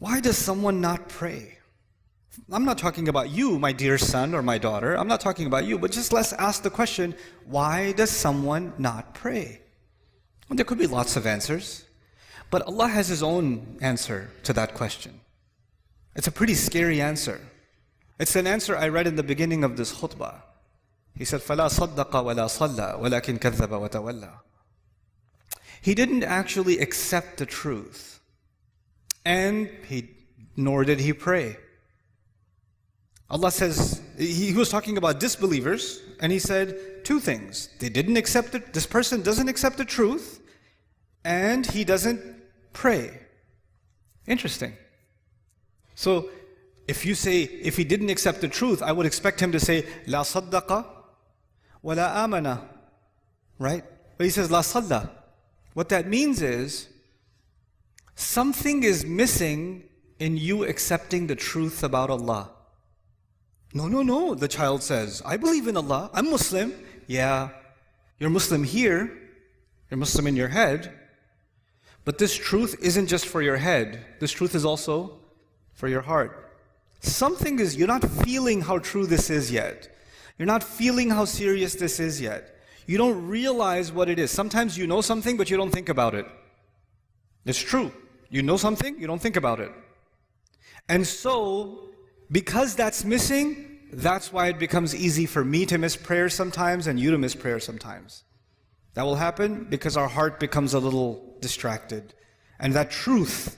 Why does someone not pray? I'm not talking about you, my dear son or my daughter. I'm not talking about you, but just let's ask the question, why does someone not pray? Well, there could be lots of answers, but Allah has His own answer to that question. It's a pretty scary answer. It's an answer I read in the beginning of this khutbah. He said, فَلَا صَدَّقَ وَلَا صَلَّى وَلَكِنْ كَذَّبَ وَتَوَلَّى. He didn't actually accept the truth, and nor did he pray. Allah says, He was talking about disbelievers, and He said two things. They didn't accept it. This person doesn't accept the truth, and he doesn't pray. Interesting. So, if you say, if he didn't accept the truth, I would expect him to say, La saddaqa wa la amana. Right? But he says, La salla. What that means is, something is missing in you accepting the truth about Allah. No, the child says, I believe in Allah, I'm Muslim. Yeah, you're Muslim here, you're Muslim in your head, but this truth isn't just for your head, this truth is also for your heart. Something is, you're not feeling how true this is yet. You're not feeling how serious this is yet. You don't realize what it is. Sometimes you know something, but you don't think about it. It's true. You know something, you don't think about it. And so, because that's missing, that's why it becomes easy for me to miss prayer sometimes and you to miss prayer sometimes. That will happen because our heart becomes a little distracted. And that truth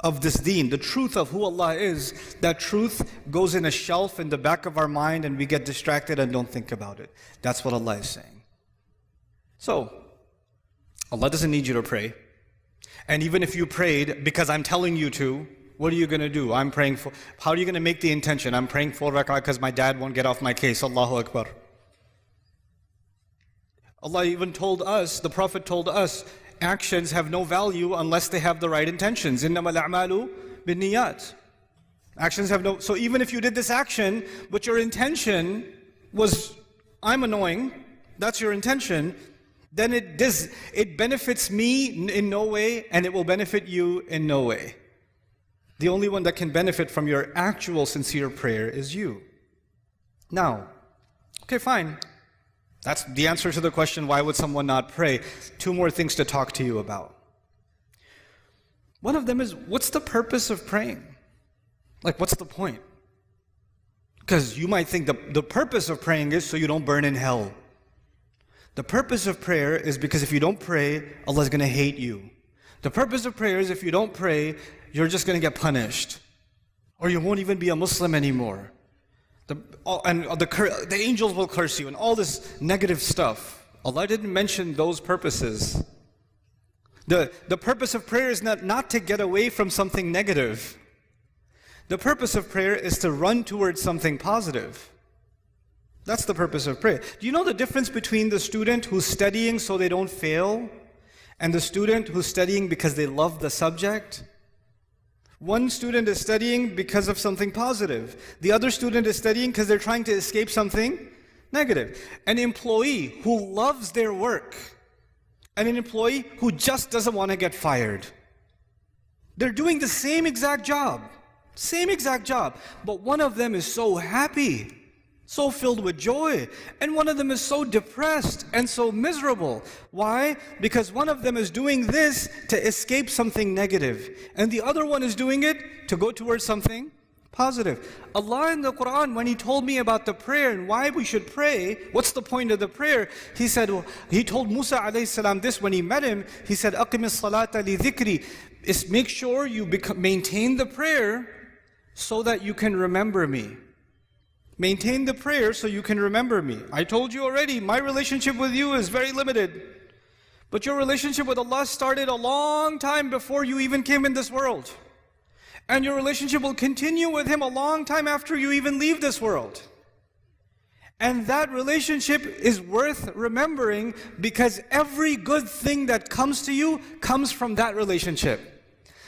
of this deen, the truth of who Allah is, that truth goes in a shelf in the back of our mind and we get distracted and don't think about it. That's what Allah is saying. So, Allah doesn't need you to pray. And even if you prayed because I'm telling you to, what are you going to do? I'm praying for, how are you going to make the intention? I'm praying 4 rak'ah because my dad won't get off my case. Allahu Akbar. Allah even told us, the Prophet told us, actions have no value unless they have the right intentions. إِنَّمَا الْأَعْمَالُ بِالنِّيَّاتِ. Actions have no, so even if you did this action, but your intention was, I'm annoying, that's your intention, then it benefits me in no way, and it will benefit you in no way. The only one that can benefit from your actual sincere prayer is you. Now, okay, fine. That's the answer to the question, why would someone not pray? 2 more things to talk to you about. One of them is, what's the purpose of praying? Like, what's the point? Because you might think the purpose of praying is so you don't burn in hell. The purpose of prayer is because if you don't pray, Allah is going to hate you. The purpose of prayer is if you don't pray, you're just going to get punished. Or you won't even be a Muslim anymore. The angels will curse you and all this negative stuff. Allah didn't mention those purposes. The purpose of prayer is not to get away from something negative. The purpose of prayer is to run towards something positive. That's the purpose of prayer. Do you know the difference between the student who's studying so they don't fail and the student who's studying because they love the subject? One student is studying because of something positive. The other student is studying because they're trying to escape something negative. An employee who loves their work and an employee who just doesn't want to get fired. They're doing the same exact job, but one of them is so happy, so filled with joy, and one of them is so depressed and so miserable. Why? Because one of them is doing this to escape something negative, and the other one is doing it to go towards something positive. Allah in the Quran, when He told me about the prayer and why we should pray, what's the point of the prayer? He said, He told Musa alayhi salam this when he met him. He said, أَقِمِ الصَّلَاةَ لِذِكْرِ. Is make sure you maintain the prayer so that you can remember me. Maintain the prayer so you can remember me. I told you already, my relationship with you is very limited. But your relationship with Allah started a long time before you even came in this world. And your relationship will continue with Him a long time after you even leave this world. And that relationship is worth remembering because every good thing that comes to you comes from that relationship.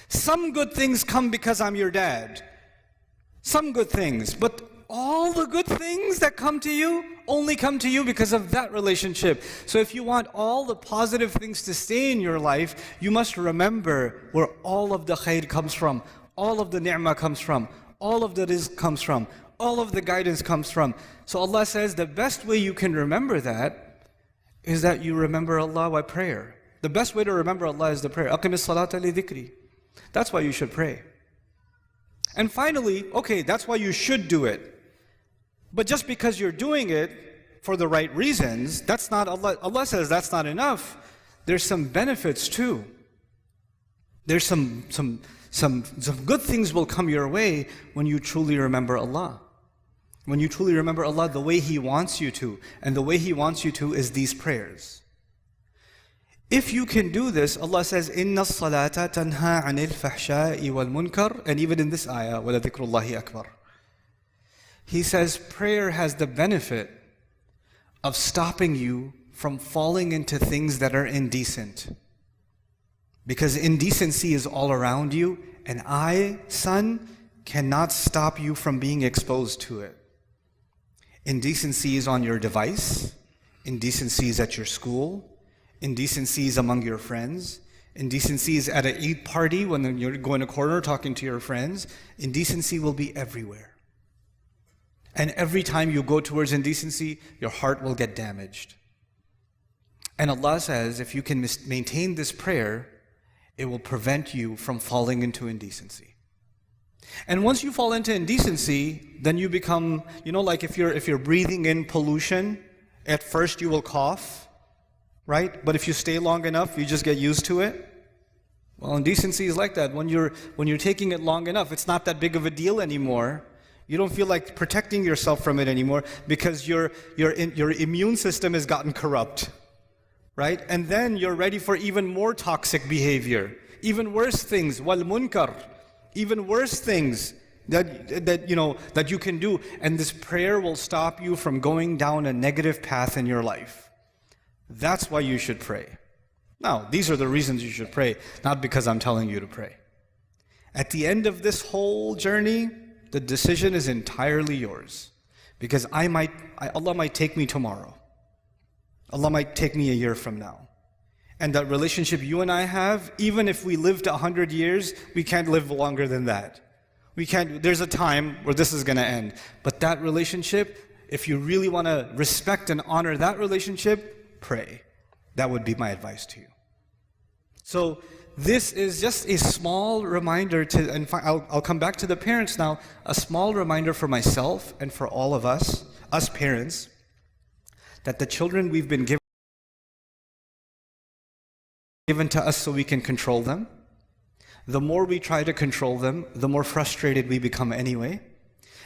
Some good things come because I'm your dad. Some good things, but all the good things that come to you only come to you because of that relationship. So if you want all the positive things to stay in your life, you must remember where all of the khair comes from. all of the ni'mah comes from, all of the rizq comes from, all of the guidance comes from. So Allah says the best way you can remember that is that you remember Allah by prayer. The best way to remember Allah is the prayer. Aqimis salata li dhikri. That's why you should pray. And finally, okay, that's why you should do it. But just because you're doing it for the right reasons, that's not Allah. Allah says that's not enough. There's some benefits too. There's some good things will come your way when you truly remember Allah. When you truly remember Allah the way He wants you to. And the way He wants you to is these prayers. If you can do this, Allah says, إِنَّ الصَّلَاةَ تَنْهَى عَنِ الْفَحْشَاءِ وَالْمُنْكَرِ. And even in this ayah, وَلَذِكْرُ اللَّهِ أَكْبَرُ. He says prayer has the benefit of stopping you from falling into things that are indecent. Because indecency is all around you, and I, son, cannot stop you from being exposed to it. Indecency is on your device. Indecency is at your school. Indecency is among your friends. Indecency is at an Eid party when you're going to a corner talking to your friends. Indecency will be everywhere. And every time you go towards indecency, your heart will get damaged. And Allah says, if you can maintain this prayer, it will prevent you from falling into indecency. And once you fall into indecency, then you become, like if you're breathing in pollution, at first you will cough, right? But if you stay long enough, you just get used to it. Well, indecency is like that. When you're taking it long enough, it's not that big of a deal anymore. You don't feel like protecting yourself from it anymore because your immune system has gotten corrupt, right? And then you're ready for even more toxic behavior, even worse things, wal munkar, even worse things that you can do. And this prayer will stop you from going down a negative path in your life. That's why you should pray. Now, these are the reasons you should pray, not because I'm telling you to pray. At the end of this whole journey, the decision is entirely yours. Because Allah might take me tomorrow. Allah might take me a year from now. And that relationship you and I have, even if we lived 100 years, we can't live longer than that. There's a time where this is going to end. But that relationship, if you really want to respect and honor that relationship, pray. That would be my advice to you. So this is just a small reminder and I'll come back to the parents now, a small reminder for myself and for all of us parents, that the children we've been given to us so we can control them. The more we try to control them, the more frustrated we become anyway.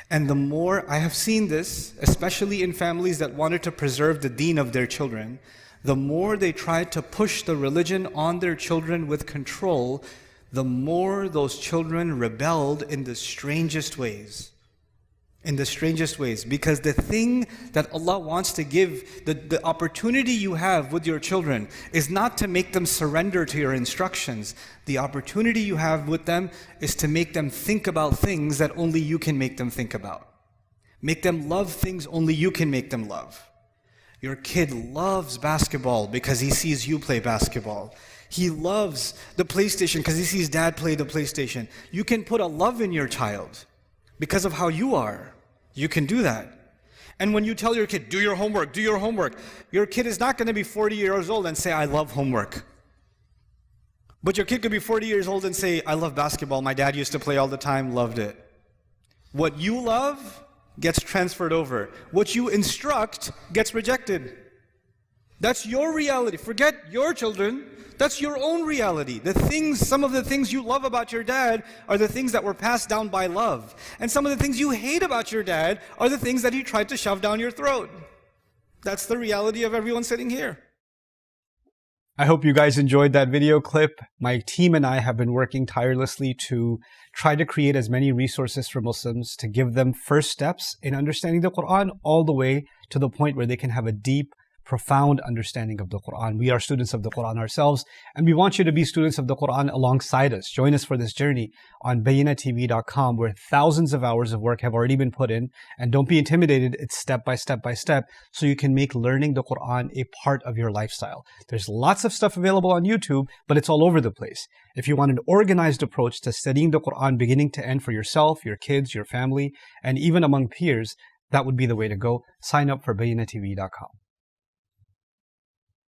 And the more, I have seen this, especially in families that wanted to preserve the deen of their children, the more they tried to push the religion on their children with control, the more those children rebelled in the strangest ways. In the strangest ways. Because the thing that Allah wants to give, the opportunity you have with your children is not to make them surrender to your instructions. The opportunity you have with them is to make them think about things that only you can make them think about. Make them love things only you can make them love. Your kid loves basketball because he sees you play basketball. He loves the PlayStation because he sees dad play the PlayStation. You can put a love in your child because of how you are. You can do that. And when you tell your kid, do your homework, your kid is not going to be 40 years old and say, I love homework. But your kid could be 40 years old and say, I love basketball. My dad used to play all the time, loved it. What you love gets transferred over. What you instruct gets rejected. That's your reality. Forget your children. That's your own reality. Some of the things you love about your dad are the things that were passed down by love. And some of the things you hate about your dad are the things that he tried to shove down your throat. That's the reality of everyone sitting here. I hope you guys enjoyed that video clip. My team and I have been working tirelessly to try to create as many resources for Muslims to give them first steps in understanding the Quran all the way to the point where they can have a deep, profound understanding of the Quran. We are students of the Quran ourselves, and we want you to be students of the Quran alongside us. Join us for this journey on bayinatv.com, where thousands of hours of work have already been put in. And don't be intimidated, it's step by step by step, so you can make learning the Quran a part of your lifestyle. There's lots of stuff available on YouTube, but it's all over the place. If you want an organized approach to studying the Quran beginning to end for yourself, your kids, your family, and even among peers, that would be the way to go. Sign up for bayinatv.com.